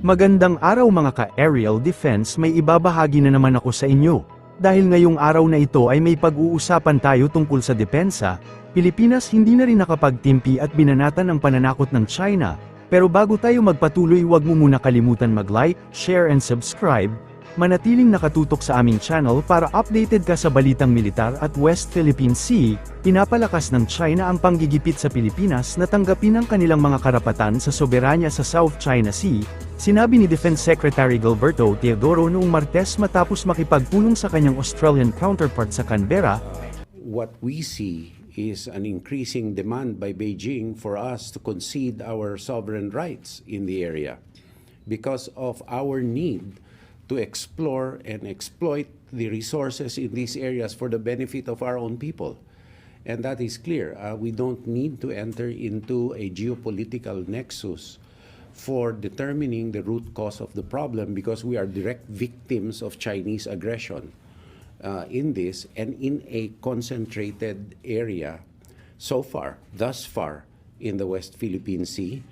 Magandang araw mga ka-aerial defense, may ibabahagi na naman ako sa inyo. Dahil ngayong araw na ito ay may pag-uusapan tayo tungkol sa depensa, Pilipinas hindi na rin nakapagtimpi at binanatan ang pananakot ng China. Pero bago tayo magpatuloy, huwag mo muna kalimutan mag-like, share and subscribe. Manatiling nakatutok sa aming channel para updated ka sa balitang militar at West Philippine Sea. Pinapalakas ng China ang panggigipit sa Pilipinas na tanggapin ang kanilang mga karapatan sa soberanya sa South China Sea, sinabi ni Defense Secretary Gilberto Teodoro noong Martes matapos makipagpulong sa kanyang Australian counterpart sa Canberra. What we see is an increasing demand by Beijing for us to concede our sovereign rights in the area because of our need to explore and exploit the resources in these areas for the benefit of our own people. And that is clear. We don't need to enter into a geopolitical nexus for determining the root cause of the problem because we are direct victims of Chinese aggression in this and in a concentrated area thus far in the West Philippine Sea.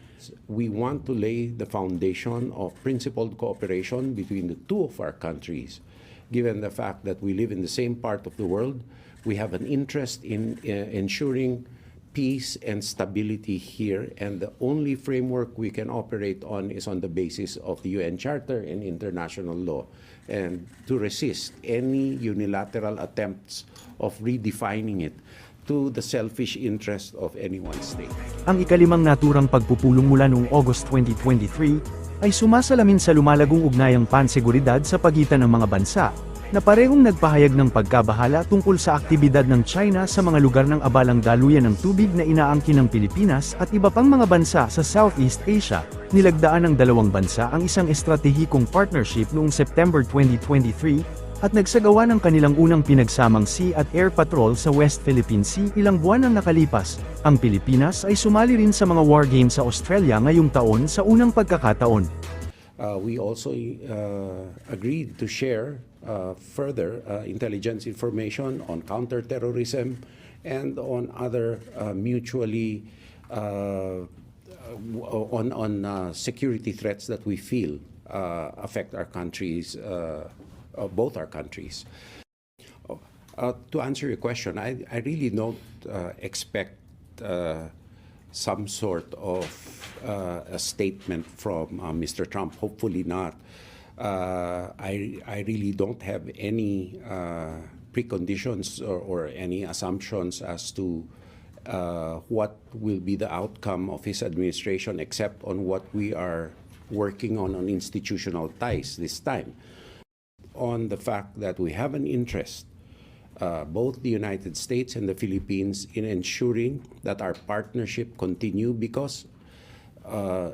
We want to lay the foundation of principled cooperation between the two of our countries. Given the fact that we live in the same part of the world, we have an interest in ensuring peace and stability here, and the only framework we can operate on is on the basis of the UN Charter and international law, and to resist any unilateral attempts of redefining it to the selfish interest of any one state. Ang ikalimang naturang pagpupulong mula noong August 2023, ay sumasalamin sa lumalagong ugnayang panseguridad sa pagitan ng mga bansa, na parehong nagpahayag ng pagkabahala tungkol sa aktibidad ng China sa mga lugar ng abalang daluyan ng tubig na inaangkin ng Pilipinas at iba pang mga bansa sa Southeast Asia. Nilagdaan ng dalawang bansa ang isang estratehikong partnership noong September 2023, at nagsagawa ng kanilang unang pinagsamang sea at air patrol sa West Philippine Sea ilang buwan ang nakalipas. Ang Pilipinas ay sumali rin sa mga war games sa Australia ngayong taon sa unang pagkakataon. We also agreed to share further intelligence information on counterterrorism and on other mutually on security threats that we feel affect our countries, both our countries. To answer your question, I really don't expect some sort of a statement from Mr. Trump. Hopefully not. I really don't have any preconditions or any assumptions as to what will be the outcome of his administration, except on what we are working on institutional ties this time. On the fact that we have an interest, both the United States and the Philippines, in ensuring that our partnership continue because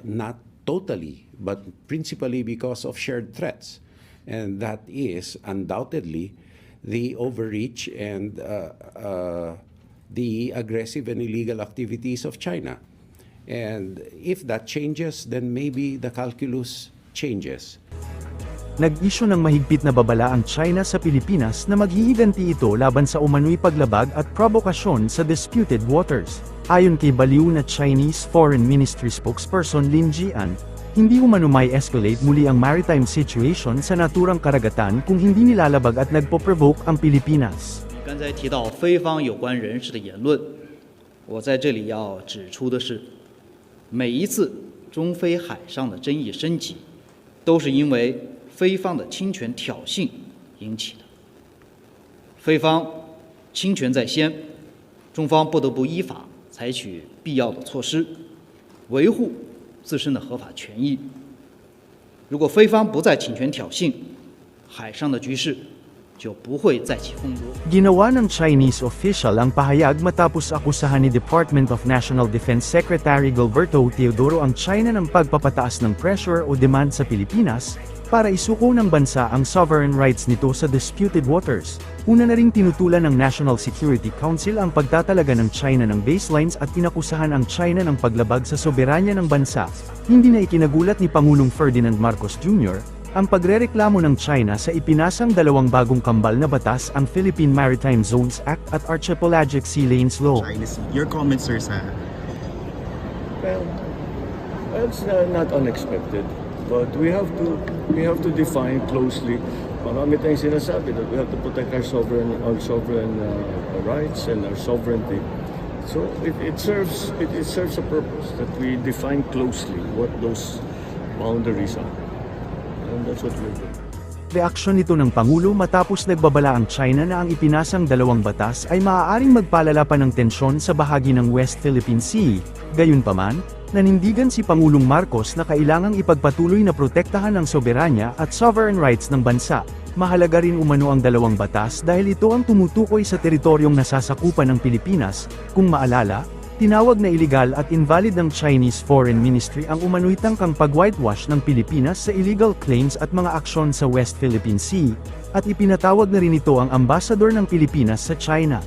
not totally, but principally because of shared threats. And that is undoubtedly the overreach and the aggressive and illegal activities of China. And if that changes, then maybe the calculus changes. Nag-isyo ng mahigpit na babala ang China sa Pilipinas na maghihiganti ito laban sa umano'y paglabag at provokasyon sa disputed waters. Ayon kay baliw na Chinese Foreign Ministry spokesperson Lin Jian, hindi umano may escalate muli ang maritime situation sa naturang karagatan kung hindi nilalabag at nagpo-provoke ang Pilipinas. 刚才提到非方有关人士的言论，我在这里要指出的是，每一次中非海上的争议升级，都是因为非方的侵权挑衅引起的。非方侵权在先，中方不得不依法采取必要的措施，维护自身的合法权益。如果非方不再侵权挑衅，海上的局势就不会再起风波。 Ginawa ng Chinese official ang pahayag matapos akusahan ni Department of National Defense Secretary Gilberto Teodoro ang China ng pagpapataas ng pressure o demand sa Pilipinas para isuko ng bansa ang sovereign rights nito sa disputed waters. Una na ring tinutulan ng National Security Council ang pagtatalaga ng China ng baselines at inakusahan ang China ng paglabag sa soberanya ng bansa. Hindi na ikinagulat ni Pangulong Ferdinand Marcos Jr. ang pagrereklamo ng China sa ipinasang dalawang bagong kambal na batas, ang Philippine Maritime Zones Act at Archipelagic Sea Lanes Law. Your comments, sir, sa... Well, it's not unexpected. But we have to define closely. Marami tayong sinasabi that we have to protect our sovereign rights and our sovereignty. So it serves a purpose that we define closely what those boundaries are. And that's what we're doing. Reaksyon nito ng Pangulo matapos nagbabala ang China na ang ipinasang dalawang batas ay maaaring magpalala pa ng tensyon sa bahagi ng West Philippine Sea. Gayunpaman, nanindigan si Pangulong Marcos na kailangang ipagpatuloy na protektahan ang soberanya at sovereign rights ng bansa. Mahalaga rin umano ang dalawang batas dahil ito ang tumutukoy sa teritoryong nasasakupan ng Pilipinas. Kung maalala, tinawag na iligal at invalid ng Chinese Foreign Ministry ang umano'y tangkang pag-whitewash ng Pilipinas sa illegal claims at mga aksyon sa West Philippine Sea, at ipinatawag na rin ito ang ambasador ng Pilipinas sa China.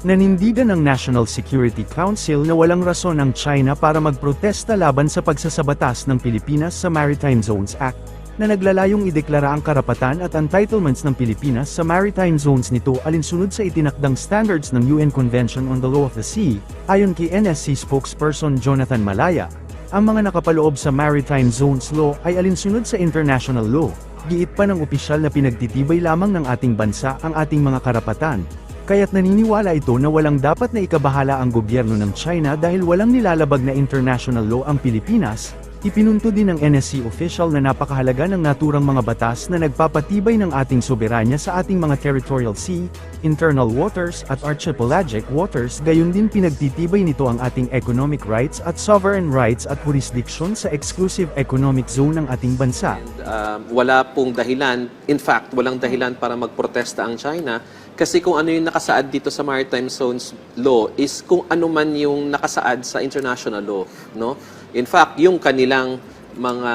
Nanindigan ng National Security Council na walang rason ang China para magprotesta laban sa pagsasabatas ng Pilipinas sa Maritime Zones Act, na naglalayong ideklara ang karapatan at entitlements ng Pilipinas sa maritime zones nito alinsunod sa itinakdang standards ng UN Convention on the Law of the Sea. Ayon kay NSC spokesperson Jonathan Malaya, ang mga nakapaloob sa Maritime Zones Law ay alinsunod sa international law. Giit pa ng opisyal na pinagtitibay lamang ng ating bansa ang ating mga karapatan. Kaya't naniniwala ito na walang dapat na ikabahala ang gobyerno ng China dahil walang nilalabag na international law ang Pilipinas. Ipinunto din ng NSC official na napakahalaga ng naturang mga batas na nagpapatibay ng ating soberanya sa ating mga territorial sea, internal waters at archipelagic waters, gayon din pinagtitibay nito ang ating economic rights at sovereign rights at jurisdiction sa exclusive economic zone ng ating bansa. Wala pong dahilan, in fact, walang dahilan para magprotesta ang China kasi kung ano yung nakasaad dito sa Maritime Zones Law is kung ano man yung nakasaad sa international law, no? In fact, yung kanilang mga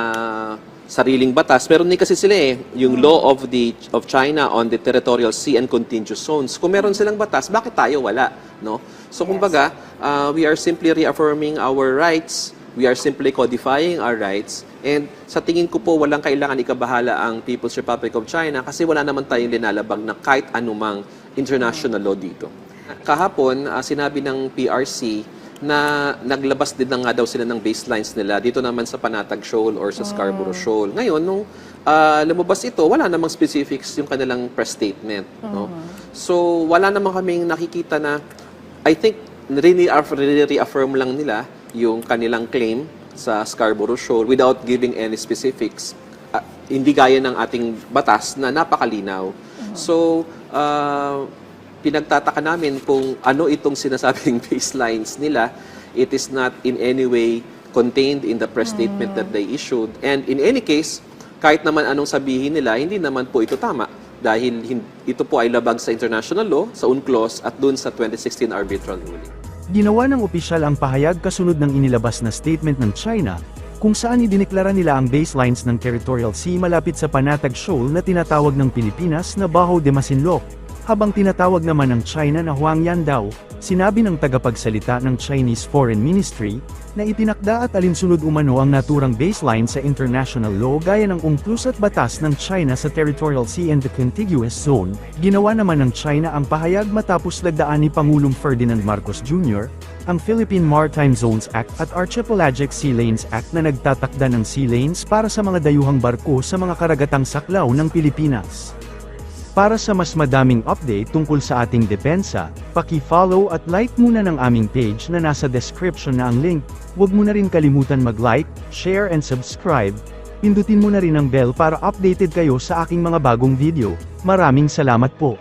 sariling batas, meron din kasi sila yung law of China on the territorial sea and contiguous zones. Kung meron silang batas, bakit tayo wala, no? So kumbaga, we are simply reaffirming our rights, we are simply codifying our rights, and sa tingin ko po walang kailangan ikabahala ang People's Republic of China kasi wala naman tayong linalabag na kahit anumang international law dito. Kahapon, sinabi ng PRC na naglabas din na nga daw sila ng baselines nila dito naman sa Panatag Shoal or sa Scarborough Shoal. Ngayon, nung lumabas ito, wala namang specifics yung kanilang press statement. No? So, wala namang kaming nakikita na, I think, reaffirm lang nila yung kanilang claim sa Scarborough Shoal without giving any specifics. Hindi gaya ng ating batas na napakalinaw. So, pinagtataka namin kung ano itong sinasabing baselines nila. It is not in any way contained in the press statement that they issued. And in any case, kahit naman anong sabihin nila, hindi naman po ito tama. Dahil ito po ay labag sa international law, sa UNCLOS at dun sa 2016 arbitral ruling. Ginawa ng opisyal ang pahayag kasunod ng inilabas na statement ng China, kung saan idineklara nila ang baselines ng territorial sea malapit sa Panatag Shoal na tinatawag ng Pilipinas na Bajo de Masinloc. Habang tinatawag naman ng China na Huangyan daw, sinabi ng tagapagsalita ng Chinese Foreign Ministry, na itinakda at alinsunod umano ang naturang baseline sa international law gaya ng UNCLOS at batas ng China sa territorial sea and the contiguous zone. Ginawa naman ng China ang pahayag matapos lagdaan ni Pangulong Ferdinand Marcos Jr., ang Philippine Maritime Zones Act at Archipelagic Sea Lanes Act na nagtatakda ng sea lanes para sa mga dayuhang barko sa mga karagatang saklaw ng Pilipinas. Para sa mas madaming update tungkol sa ating depensa, paki-follow at like muna ng aming page na nasa description na ang link. Huwag mo na rin kalimutan mag-like, share and subscribe. Pindutin mo na rin ang bell para updated kayo sa aking mga bagong video. Maraming salamat po.